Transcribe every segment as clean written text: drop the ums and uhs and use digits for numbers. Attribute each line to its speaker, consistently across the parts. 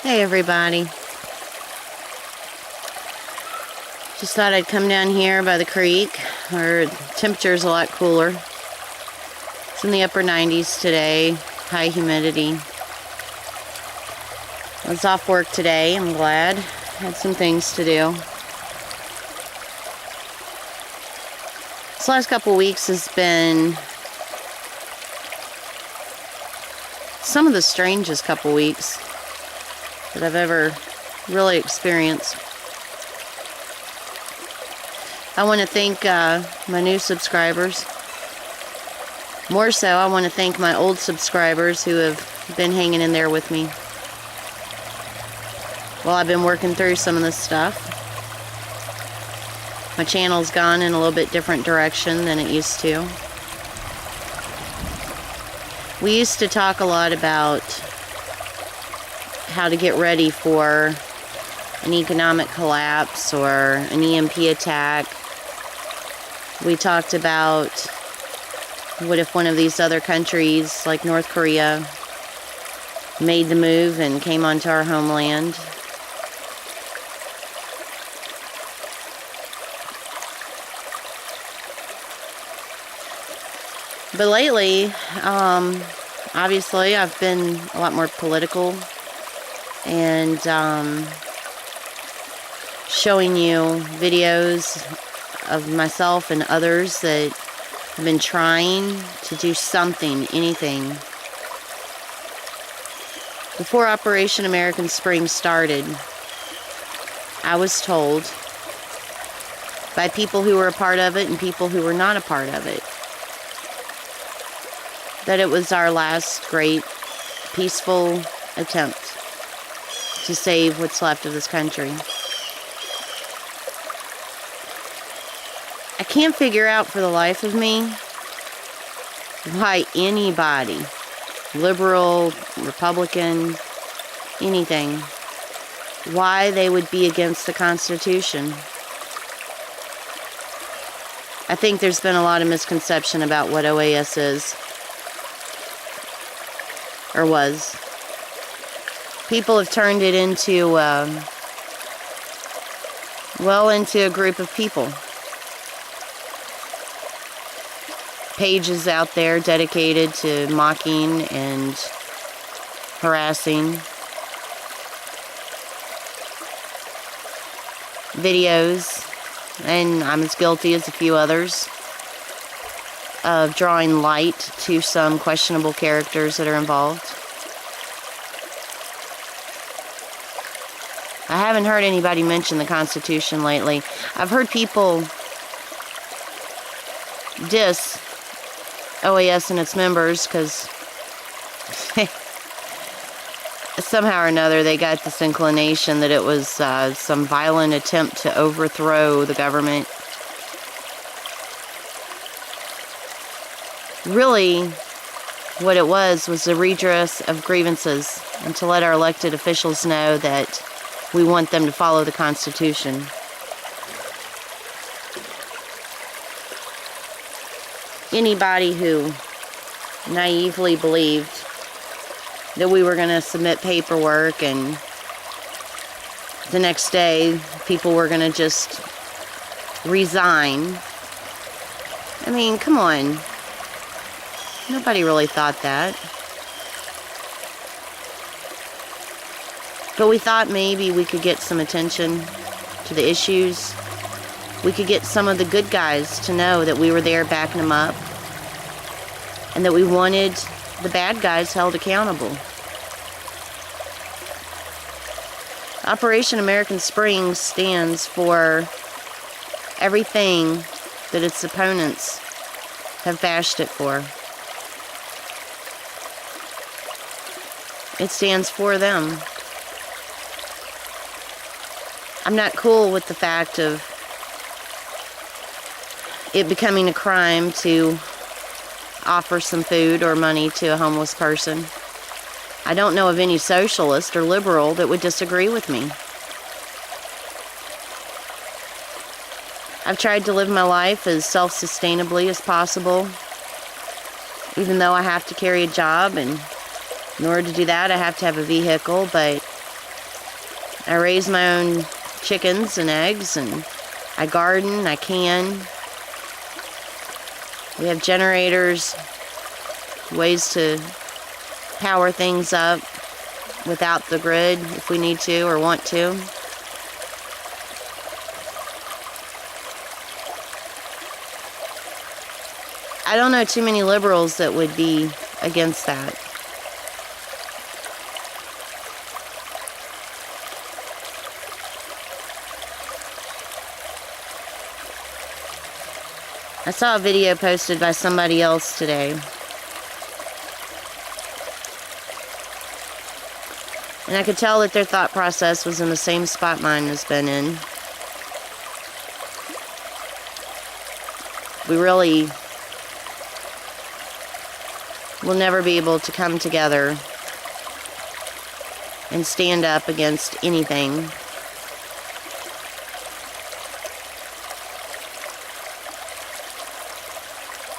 Speaker 1: Hey everybody. Just thought I'd come down here by the creek where the temperature's a lot cooler. It's in the upper 90s today, high humidity. I was off work today, I'm glad. Had some things to do. This last couple weeks has been some of the strangest couple weeks that I've ever really experienced. I want to thank my new subscribers. More so, I want to thank my old subscribers who have been hanging in there with me while I've been working through some of this stuff. My channel's gone in a little bit different direction than it used to. We used to talk a lot about how to get ready for an economic collapse or an EMP attack. We talked about what if one of these other countries like North Korea made the move and came onto our homeland. But lately, obviously I've been a lot more political and showing you videos of myself and others that have been trying to do something, anything. Before Operation American Spring started, I was told by people who were a part of it and people who were not a part of it that it was our last great peaceful attempt to save what's left of this country. I can't figure out for the life of me why anybody, liberal, Republican, anything, why they would be against the Constitution. I think there's been a lot of misconception about what OAS is, or was. People have turned it into, into a group of people. Pages out there dedicated to mocking and harassing. Videos, and I'm as guilty as a few others, of drawing light to some questionable characters that are involved. I haven't heard anybody mention the Constitution lately. I've heard people diss OAS and its members because somehow or another they got this inclination that it was some violent attempt to overthrow the government. Really, what it was a redress of grievances and to let our elected officials know that we want them to follow the Constitution. Anybody who naively believed that we were going to submit paperwork and the next day people were going to just resign. I mean, come on. Nobody really thought that. But we thought maybe we could get some attention to the issues. We could get some of the good guys to know that we were there backing them up and that we wanted the bad guys held accountable. Operation American Spring stands for everything that its opponents have bashed it for. It stands for them. I'm not cool with the fact of it becoming a crime to offer some food or money to a homeless person. I don't know of any socialist or liberal that would disagree with me. I've tried to live my life as self-sustainably as possible, even though I have to carry a job, and in order to do that I have to have a vehicle, but I raise my own chickens and eggs, and I garden, I can. We have generators, ways to power things up without the grid if we need to or want to. I don't know too many liberals that would be against that. I saw a video posted by somebody else today. And I could tell that their thought process was in the same spot mine has been in. We really will never be able to come together and stand up against anything.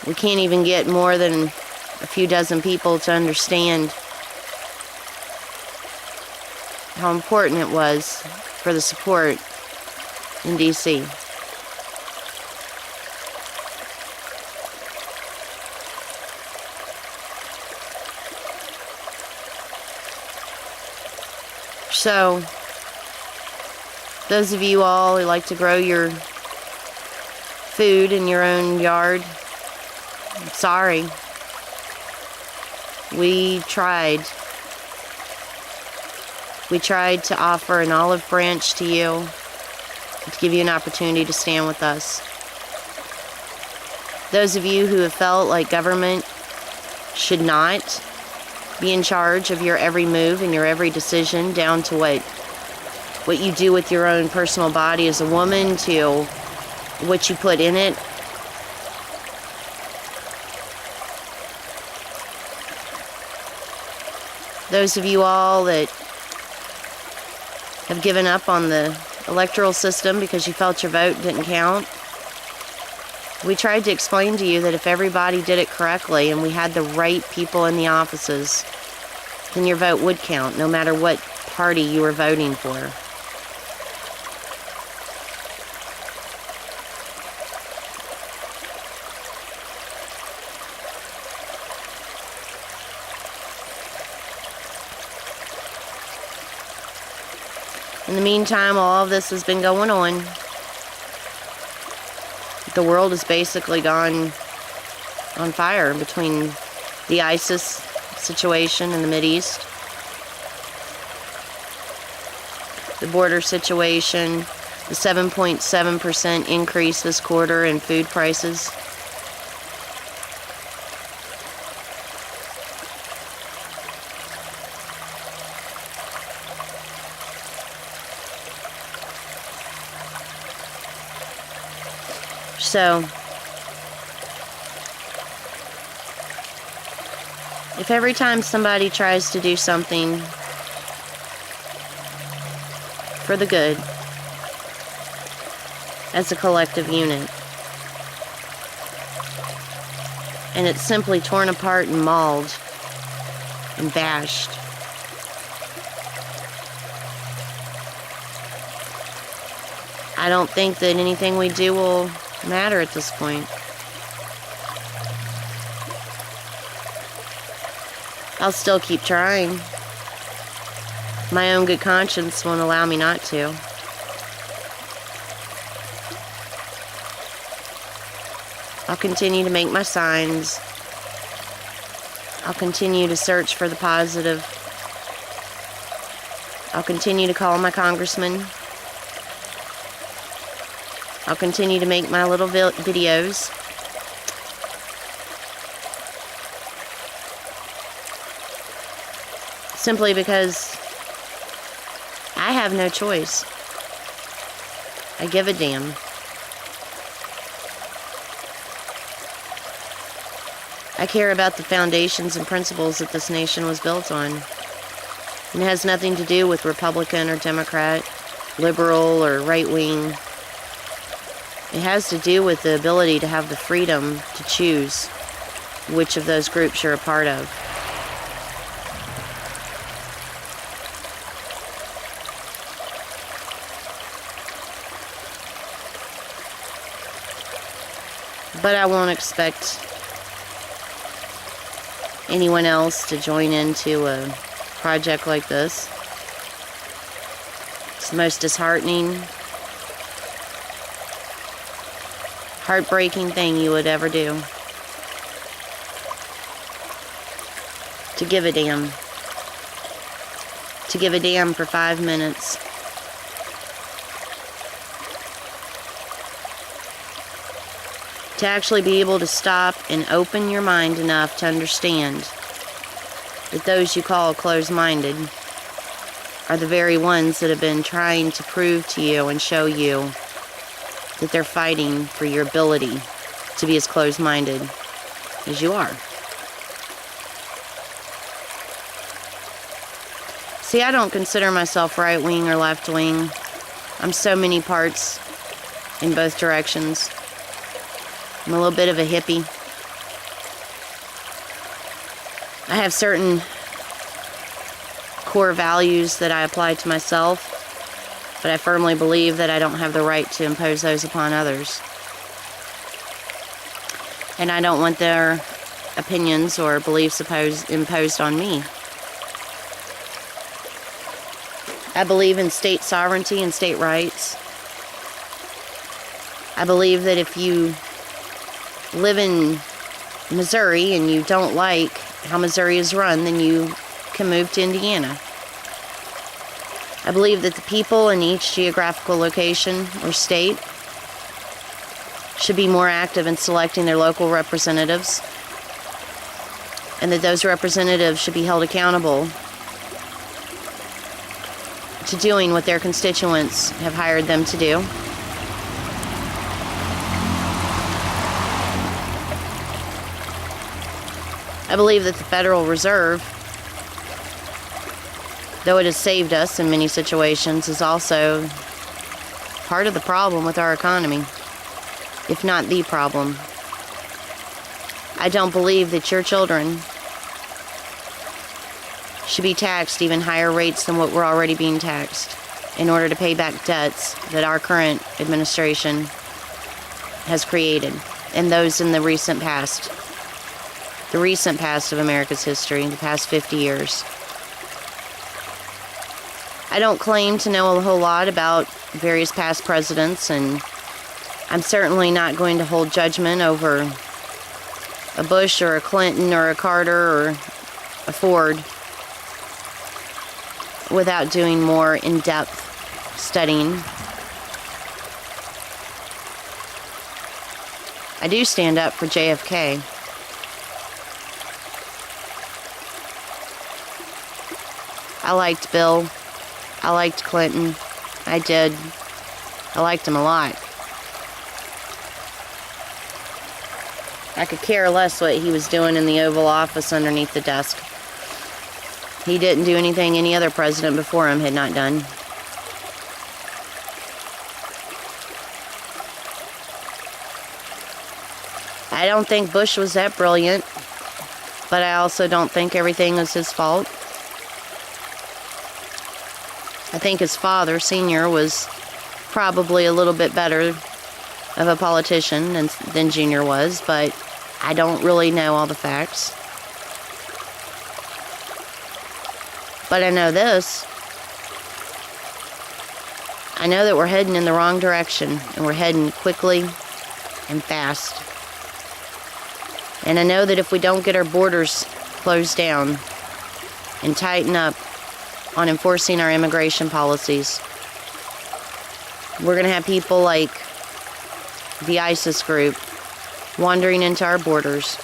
Speaker 1: We can't even get more than a few dozen people to understand how important it was for the support in DC. So, those of you all who like to grow your food in your own yard, I'm sorry. We tried. We tried to offer an olive branch to you, to give you an opportunity to stand with us. Those of you who have felt like government should not be in charge of your every move and your every decision, down to what you do with your own personal body as a woman, to what you put in it. Those of you all that have given up on the electoral system because you felt your vote didn't count, we tried to explain to you that if everybody did it correctly and we had the right people in the offices, then your vote would count, no matter what party you were voting for. In the meantime, all of this has been going on. The world has basically gone on fire between the ISIS situation in the Mideast, the border situation, the 7.7% increase this quarter in food prices. So, if every time somebody tries to do something for the good, as a collective unit, and it's simply torn apart and mauled and bashed, I don't think that anything we do will matter at this point. I'll still keep trying. My own good conscience won't allow me not to. I'll continue to make my signs. I'll continue to search for the positive. I'll continue to call my congressman. I'll continue to make my little videos. Simply because I have no choice. I give a damn. I care about the foundations and principles that this nation was built on. And it has nothing to do with Republican or Democrat, liberal or right-wing. It has to do with the ability to have the freedom to choose which of those groups you're a part of. But I won't expect anyone else to join into a project like this. It's the most disheartening, heartbreaking thing you would ever do. To give a damn. To give a damn for 5 minutes. To actually be able to stop and open your mind enough to understand that those you call closed-minded are the very ones that have been trying to prove to you and show you that they're fighting for your ability to be as closed-minded as you are. See, I don't consider myself right-wing or left-wing. I'm so many parts in both directions. I'm a little bit of a hippie. I have certain core values that I apply to myself, but I firmly believe that I don't have the right to impose those upon others. And I don't want their opinions or beliefs imposed on me. I believe in state sovereignty and state rights. I believe that if you live in Missouri and you don't like how Missouri is run, then you can move to Indiana. I believe that the people in each geographical location or state should be more active in selecting their local representatives, and that those representatives should be held accountable to doing what their constituents have hired them to do. I believe that the Federal Reserve, though it has saved us in many situations, is also part of the problem with our economy, if not the problem. I don't believe that your children should be taxed even higher rates than what we're already being taxed in order to pay back debts that our current administration has created, and those in the recent past. The recent past of America's history, the past 50 years. I don't claim to know a whole lot about various past presidents, and I'm certainly not going to hold judgment over a Bush or a Clinton or a Carter or a Ford without doing more in-depth studying. I do stand up for JFK. I liked Bill. I liked Clinton. I did. I liked him a lot. I could care less what he was doing in the Oval Office underneath the desk. He didn't do anything any other president before him had not done. I don't think Bush was that brilliant, but I also don't think everything was his fault. I think his father, Senior, was probably a little bit better of a politician than Junior was, but I don't really know all the facts. But I know this. I know that we're heading in the wrong direction, and we're heading quickly and fast. And I know that if we don't get our borders closed down and tighten up on enforcing our immigration policies, we're going to have people like the ISIS group wandering into our borders.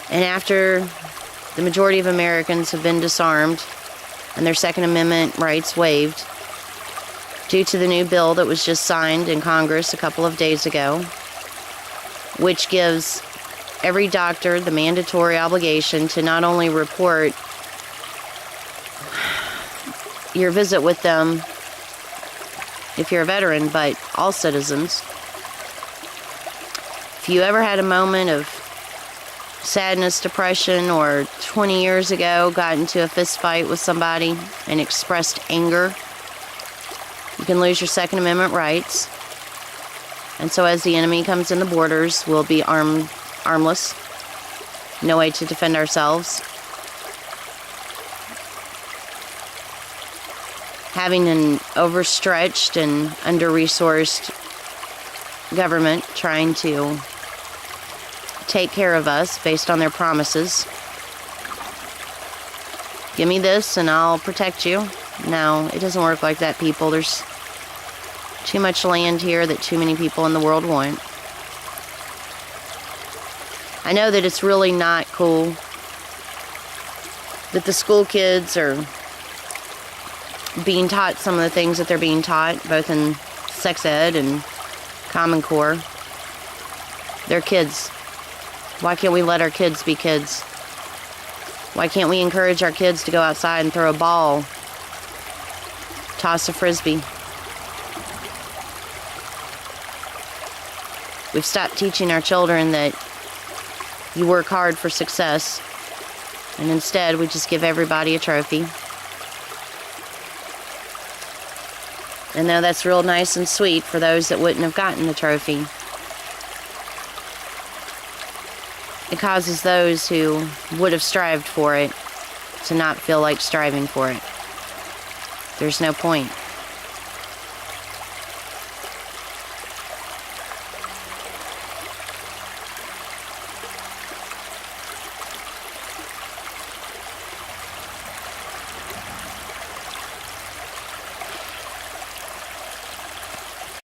Speaker 1: And after the majority of Americans have been disarmed and their Second Amendment rights waived due to the new bill that was just signed in Congress a couple of days ago, which gives every doctor the mandatory obligation to not only report your visit with them if you're a veteran, but all citizens. If you ever had a moment of sadness, depression, or 20 years ago got into a fist fight with somebody and expressed anger, you can lose your Second Amendment rights. And so as the enemy comes in the borders, we'll be armless. No way to defend ourselves. Having an overstretched and under-resourced government trying to take care of us based on their promises. Give me this and I'll protect you. No, it doesn't work like that, people. There's too much land here that too many people in the world want. I know that it's really not cool that the school kids are being taught some of the things that they're being taught, both in sex ed and Common Core. They're kids. Why can't we let our kids be kids? Why can't we encourage our kids to go outside and throw a ball, toss a frisbee? We've stopped teaching our children that you work hard for success, and instead we just give everybody a trophy. And though that's real nice and sweet for those that wouldn't have gotten the trophy, it causes those who would have strived for it to not feel like striving for it. There's no point.